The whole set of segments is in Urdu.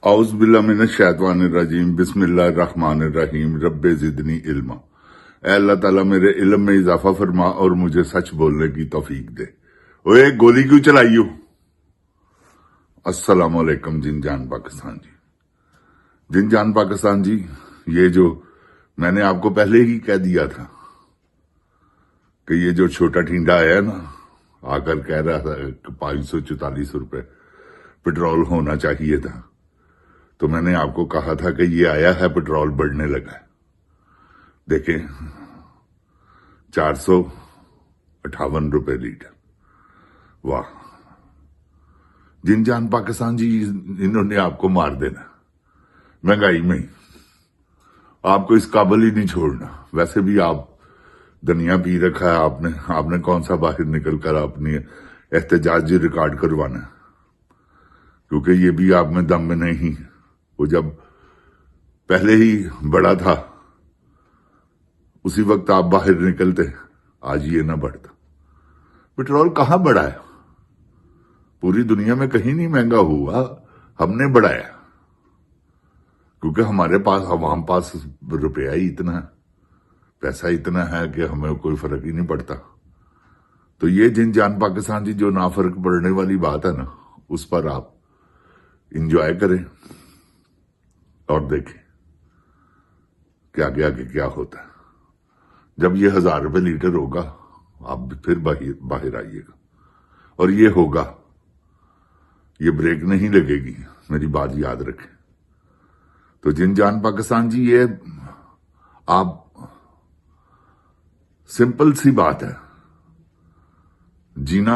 اعوذ باللہ من الشیطان الرجیم بسم اللہ الرحمن الرحیم رب زدنی علما۔ اے اللہ تعالیٰ میرے علم میں اضافہ فرما اور مجھے سچ بولنے کی توفیق دے۔ اوے گولی کیوں چلائی ہو؟ السلام علیکم جن جان پاکستان جی۔ جن جان پاکستان جی، یہ جو میں نے آپ کو پہلے ہی کہہ دیا تھا کہ یہ جو چھوٹا ٹھینڈا آیا نا، آ کر کہہ رہا تھا کہ 544 روپے پٹرول ہونا چاہیے تھا، تو میں نے آپ کو کہا تھا کہ یہ آیا ہے پٹرول بڑھنے لگا ہے۔ دیکھیں 458 روپے لیٹر۔ واہ جن جان پاکستان جی، انہوں نے آپ کو مار دینا مہنگائی میں ہی، آپ کو اس قابل ہی نہیں چھوڑنا۔ ویسے بھی آپ دنیا پی رکھا ہے آپ نے کون سا باہر نکل کر اپنی احتجاجی ریکارڈ کروانا ہے، کیونکہ یہ بھی آپ میں دم میں نہیں۔ وہ جب پہلے ہی بڑا تھا اسی وقت آپ باہر نکلتے، آج یہ نہ بڑھتا۔ پٹرول کہاں بڑھا ہے؟ پوری دنیا میں کہیں نہیں مہنگا ہوا، ہم نے بڑھایا کیونکہ ہمارے پاس عوام پاس روپیہ ہی اتنا ہے، پیسہ اتنا ہے کہ ہمیں کوئی فرق ہی نہیں پڑتا۔ تو یہ جن جان پاکستان جی جو نافرق پڑنے والی بات ہے نا، اس پر آپ انجوائے کریں اور دیکھیں کہ آگے آگے کیا ہوتا ہے۔ جب یہ 1000 روپے لیٹر ہوگا آپ پھر باہر آئیے گا، اور یہ ہوگا، یہ بریک نہیں لگے گی، میری بات یاد رکھیں۔ تو جن جان پاکستان جی، یہ آپ سمپل سی بات ہے، جینا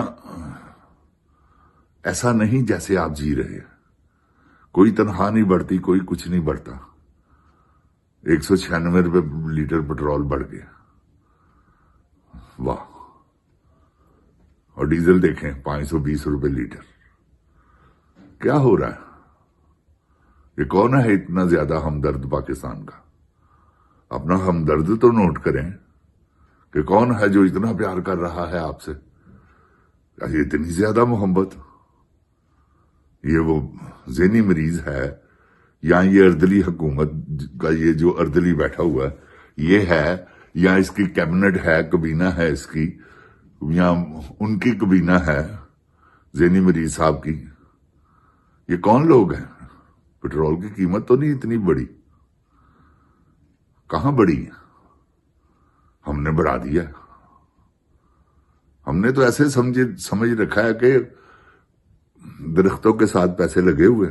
ایسا نہیں جیسے آپ جی رہے ہیں۔ کوئی تنخواہ نہیں بڑھتی، کوئی کچھ نہیں بڑھتا۔ 196 روپے لیٹر پٹرول بڑھ گیا، واہ۔ اور ڈیزل دیکھیں 520 روپے لیٹر۔ کیا ہو رہا ہے؟ یہ کون ہے اتنا زیادہ ہمدرد پاکستان کا؟ اپنا ہمدرد تو نوٹ کریں کہ کون ہے جو اتنا پیار کر رہا ہے آپ سے، یہ اتنی زیادہ محبت۔ یہ وہ ذہنی مریض ہے یا یہ اردلی حکومت کا یہ جو اردلی بیٹھا ہوا ہے یہ ہے، یا اس کی کیبنٹ ہے، کابینہ ہے اس کی، یا ان کی کابینہ ہے ذہنی مریض صاحب کی؟ یہ کون لوگ ہیں؟ پٹرول کی قیمت تو نہیں اتنی بڑی، کہاں بڑی ہے؟ ہم نے بڑھا دیا۔ ہم نے تو ایسے سمجھ رکھا ہے کہ درختوں کے ساتھ پیسے لگے ہوئے،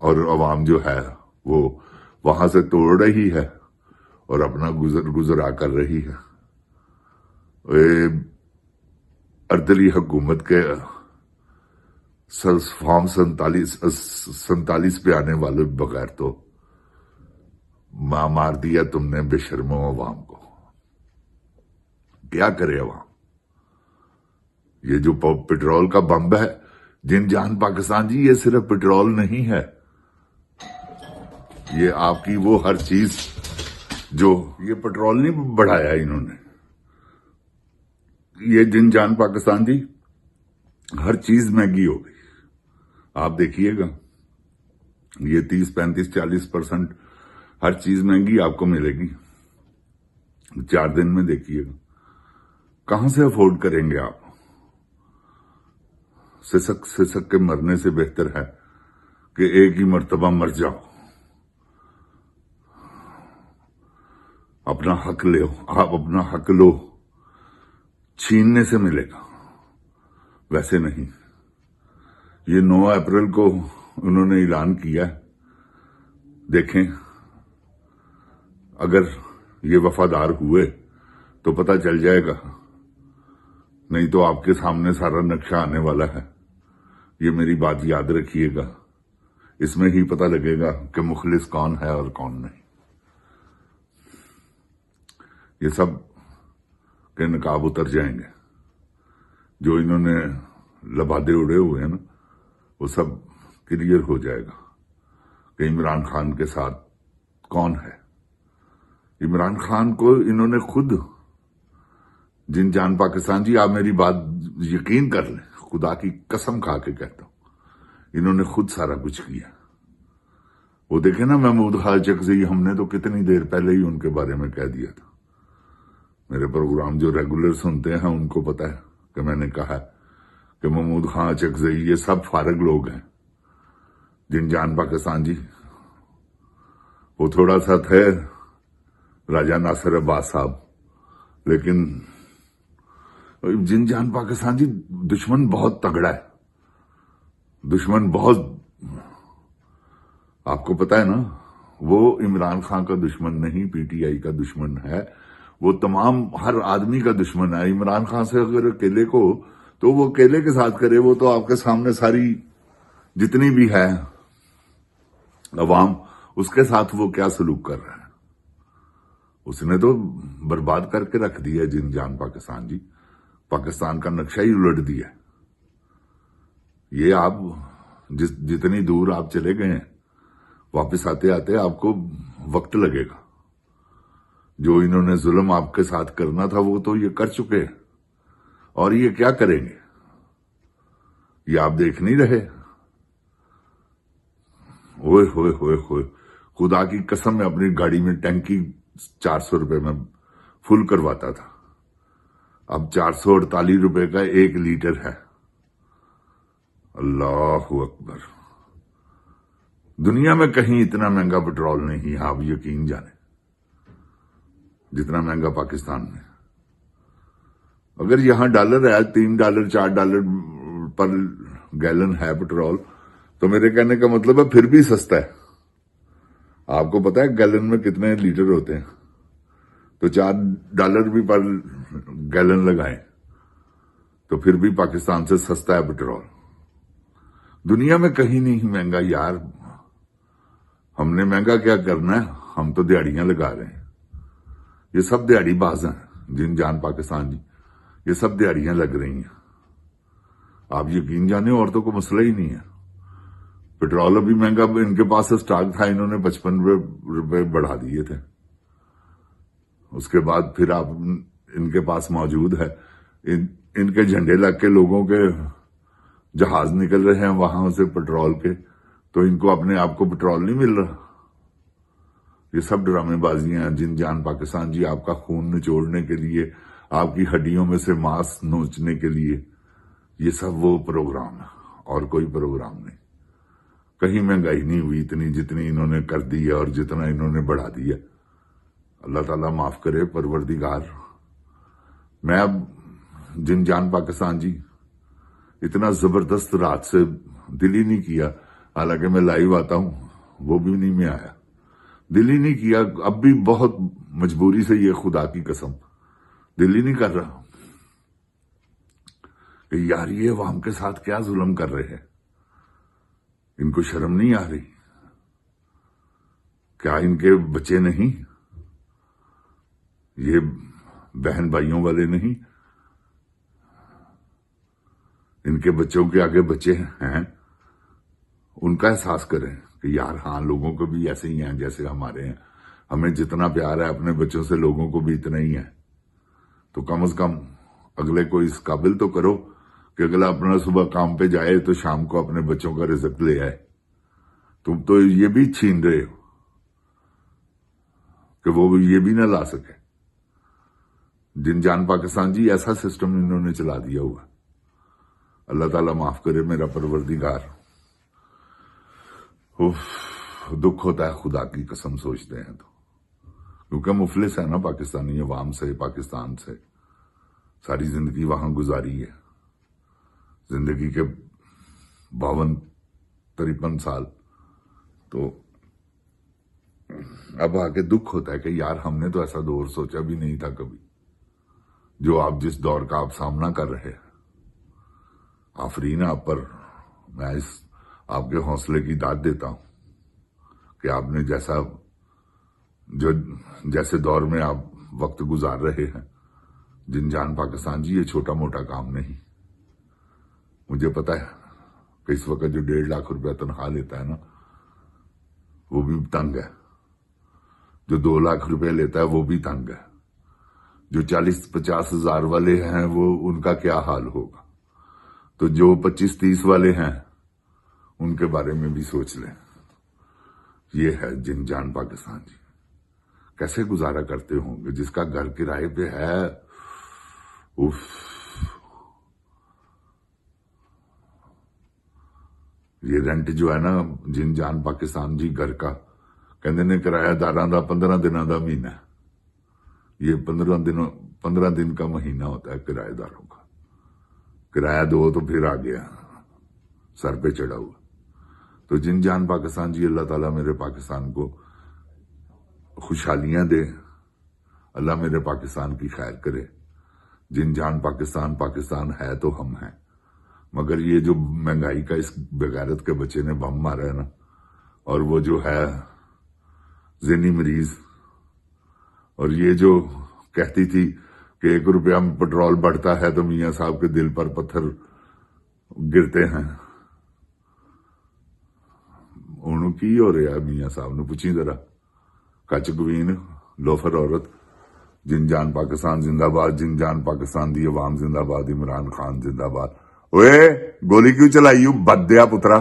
اور عوام جو ہے وہ وہاں سے توڑ رہی ہے اور اپنا گزرا کر رہی ہے۔ اردلی حکومت کے فارم 47 پہ آنے والے بغیر تو مار دیا تم نے بے شرمو عوام کو۔ کیا کرے عوام؟ یہ جو پٹرول کا بمب ہے جن جان پاکستان جی، یہ صرف پٹرول نہیں ہے، یہ آپ کی وہ ہر چیز جو یہ پٹرول نہیں بڑھایا انہوں نے، یہ جن جان پاکستان جی ہر چیز مہنگی ہو گئی۔ آپ دیکھیے گا یہ 30 35 40% ہر چیز مہنگی آپ کو ملے گی 4 دن میں۔ دیکھیے گا کہاں سے افورڈ کریں گے آپ؟ سسک کے مرنے سے بہتر ہے کہ ایک ہی مرتبہ مر جاؤ، اپنا حق لو۔ آپ اپنا حق لو، چھیننے سے ملے گا، ویسے نہیں۔ یہ 9 اپریل کو انہوں نے اعلان کیا ہے، دیکھیں اگر یہ وفادار ہوئے تو پتہ چل جائے گا، نہیں تو آپ کے سامنے سارا نقشہ آنے والا ہے۔ یہ میری بات یاد رکھیے گا، اس میں ہی پتہ لگے گا کہ مخلص کون ہے اور کون نہیں۔ یہ سب کے نقاب اتر جائیں گے، جو انہوں نے لبادے اڑے ہوئے ہیں نا، وہ سب کلیئر ہو جائے گا کہ عمران خان کے ساتھ کون ہے۔ عمران خان کو انہوں نے خود، جن جان پاکستان جی آپ میری بات یقین کر لیں، خدا کی قسم کھا کے کہتا ہوں، انہوں نے خود سارا کچھ کیا. وہ دیکھیں نا محمود خان چکزئی، ہم نے تو کتنی دیر پہلے ہی ان کے بارے میں کہہ دیا تھا. میرے پروگرام جو ریگولر سنتے ہیں ان کو پتا ہے کہ میں نے کہا کہ محمود خان چکزئی یہ سب فارغ لوگ ہیں. جن جان پاکستان جی، وہ تھوڑا سا تھے راجہ ناصر عباس صاحب، لیکن جن جان پاکستان جی دشمن بہت تگڑا ہے. دشمن بہت، آپ کو پتا ہے نا، وہ عمران خان کا دشمن نہیں، پی ٹی آئی کا دشمن ہے. وہ تمام ہر آدمی کا دشمن ہے. عمران خان سے اگر اکیلے کو تو وہ اکیلے کے ساتھ کرے، وہ تو آپ کے سامنے ساری جتنی بھی ہے عوام، اس کے ساتھ وہ کیا سلوک کر رہا ہے. اس نے تو برباد کر کے رکھ دیا جن جان پاکستان جی. پاکستان کا نقشہ ہی الٹ دیا. یہ آپ جتنی دور آپ چلے گئے ہیں، واپس آتے آتے آپ کو وقت لگے گا. جو انہوں نے ظلم آپ کے ساتھ کرنا تھا وہ تو یہ کر چکے ہیں، اور یہ کیا کریں گے یہ آپ دیکھ نہیں رہے. ہوئے ہوئے ہوئے ہوئے، خدا کی قسم میں اپنی گاڑی میں ٹینکی 400 روپے میں فل کرواتا تھا، اب 448 روپے کا 1 لیٹر ہے. اللہ اکبر. دنیا میں کہیں اتنا مہنگا پٹرول نہیں ہے، آپ یقین جانیں، جتنا مہنگا پاکستان میں. اگر یہاں ڈالر ہے، $3 $4 پر گیلن ہے پٹرول، تو میرے کہنے کا مطلب ہے پھر بھی سستا ہے. آپ کو پتا ہے گیلن میں کتنے لیٹر ہوتے ہیں؟ تو $4 بھی پر گیلن لگائیں تو پھر بھی پاکستان سے سستا ہے پٹرول. دنیا میں کہیں نہیں مہنگا یار. ہم نے مہنگا کیا کرنا ہے؟ ہم تو دیہڑیاں لگا رہے ہیں. یہ سب دیہڑی باز ہیں جن جان پاکستان جی، یہ سب دیہڑیاں لگ رہی ہیں. آپ یقین جانیں عورتوں کو مسئلہ ہی نہیں ہے. پٹرول ابھی مہنگا ان کے پاس سٹاک تھا، انہوں نے 55 روپے بڑھا دیے تھے. اس کے بعد پھر آپ ان کے پاس موجود ہے، ان کے جھنڈے لگ کے لوگوں کے جہاز نکل رہے ہیں وہاں سے پٹرول کے، تو ان کو اپنے آپ کو پٹرول نہیں مل رہا. یہ سب ڈرامے بازیاں ہیں جن جان پاکستان جی. آپ کا خون نچوڑنے کے لیے، آپ کی ہڈیوں میں سے ماس نوچنے کے لیے، یہ سب وہ پروگرام ہے اور کوئی پروگرام نہیں. کہیں مہنگائی نہیں ہوئی اتنی جتنی انہوں نے کر دی ہے اور جتنا انہوں نے بڑھا دیا. اللہ تعالیٰ معاف کرے پروردگار. میں اب جن جان پاکستان جی اتنا زبردست رات سے دل ہی نہیں کیا، حالانکہ میں لائیو آتا ہوں، وہ بھی نہیں میں آیا، دل ہی نہیں کیا. اب بھی بہت مجبوری سے، یہ خدا کی قسم دل ہی نہیں کر رہا کہ یار یہ عوام کے ساتھ کیا ظلم کر رہے ہیں. ان کو شرم نہیں آ رہی؟ کیا ان کے بچے نہیں؟ یہ بہن بھائیوں والے نہیں؟ ان کے بچوں کے آگے بچے ہیں، ان کا احساس کریں کہ یار ہاں لوگوں کو بھی ایسے ہی ہیں جیسے ہمارے ہیں. ہمیں جتنا پیار ہے اپنے بچوں سے، لوگوں کو بھی اتنا ہی ہے. تو کم از کم اگلے کو اس قابل تو کرو کہ اگلا اپنا صبح کام پہ جائے تو شام کو اپنے بچوں کا رزق لے آئے. تم تو یہ بھی چھین رہے ہو کہ وہ یہ بھی نہ لا سکے. جن جان پاکستان جی ایسا سسٹم انہوں نے چلا دیا ہوا. اللہ تعالیٰ معاف کرے میرا پروردگار. دکھ ہوتا ہے خدا کی قسم سوچتے ہیں تو، کیونکہ مفلس ہے نا پاکستانی عوام سے، پاکستان سے ساری زندگی وہاں گزاری ہے. زندگی کے 52-53 سال. تو اب آگے دکھ ہوتا ہے کہ یار ہم نے تو ایسا دور سوچا بھی نہیں تھا کبھی، جو آپ جس دور کا آپ سامنا کر رہے ہیں. آفرین آپ پر. میں اس آپ کے حوصلے کی داد دیتا ہوں کہ آپ نے جیسے دور میں آپ وقت گزار رہے ہیں. جن جان پاکستان جی یہ چھوٹا موٹا کام نہیں. مجھے پتا ہے کہ اس وقت جو 1.5 لاکھ روپے تنخواہ لیتا ہے نا، وہ بھی تنگ ہے. جو 2 لاکھ روپے لیتا ہے وہ بھی تنگ ہے. جو 40-50 ہزار والے ہیں وہ ان کا کیا حال ہوگا. تو جو 25-30 والے ہیں ان کے بارے میں بھی سوچ لیں. یہ ہے جن جان پاکستان جی. کیسے گزارا کرتے ہوں گے جس کا گھر کرائے پہ ہے. اف. یہ رینٹ جو ہے نا جن جان پاکستان جی گھر کا کہندے نے کرایہ داراں دا 15 دنوں دا مہینہ. یہ 15 دن کا مہینہ ہوتا ہے کرایہ داروں کا. کرایہ دو تو پھر آ گیا سر پہ چڑھا ہوا. تو جن جان پاکستان جی اللہ تعالیٰ میرے پاکستان کو خوشحالیاں دے. اللہ میرے پاکستان کی خیر کرے. جن جان پاکستان پاکستان ہے تو ہم ہیں. مگر یہ جو مہنگائی کا اس بغیرت کے بچے نے بم مارا ہے نا, اور وہ جو ہے ذہنی مریض, اور یہ جو کہتی تھی کہ 1 روپیہ پٹرول بڑھتا ہے تو میاں صاحب کے دل پر پتھر گرتے ہیں. انہوں کی ہو رہا ہے میاں صاحب نے پوچھی ذرا. کچ گوین لوفر عورت. جن جان پاکستان زندہ باد. جن جان پاکستان دی عوام زندہ باد. عمران خان زندہ باد. اوے گولی کیوں چلائی بد دیا پترا.